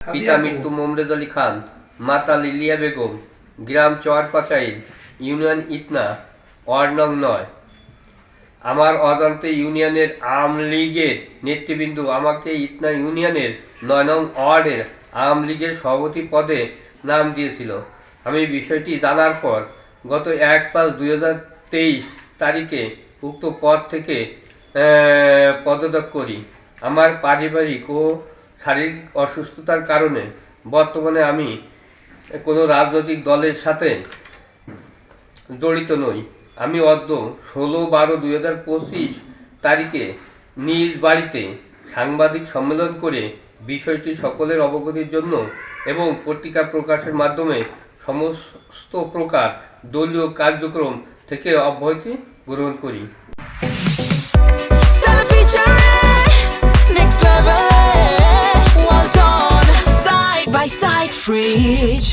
পিতা মৃত্যু মোমরেজ আলী খান, মাতা লিলিয়া বেগম, গ্রাম চরপাচাইল, ইউনিয়ন ইতনা, ওয়ার্ড নং 9। আমার অজান্তে ইউনিয়নের আওয়ামী লীগের নেতৃবৃন্দ আমাকে ইতনা ইউনিয়নের 9 নং ওয়ার্ডের আওয়ামী লীগের সভাপতি পদে নাম দিয়েছিল। আমি বিষয়টি জানার পর গত 1/5/2023 তারিখে উক্ত পদ থেকে পদত্যাগ করি। আমার পারিবারিক ও শারীরিক অসুস্থতার কারণে বর্তমানে আমি কোনো রাজনৈতিক দলের সাথে জড়িত নই। আমি অদ্য 16/12/2025 তারিখে নিজ বাড়িতে সাংবাদিক সম্মেলন করে বিষয়টি সকলের অবগতির জন্য এবং পত্রিকা প্রকাশের মাধ্যমে সমস্ত প্রকার দলীয় কার্যক্রম থেকে অব্যাহতি গ্রহণ করি। Next level, well done, side by side, fridge.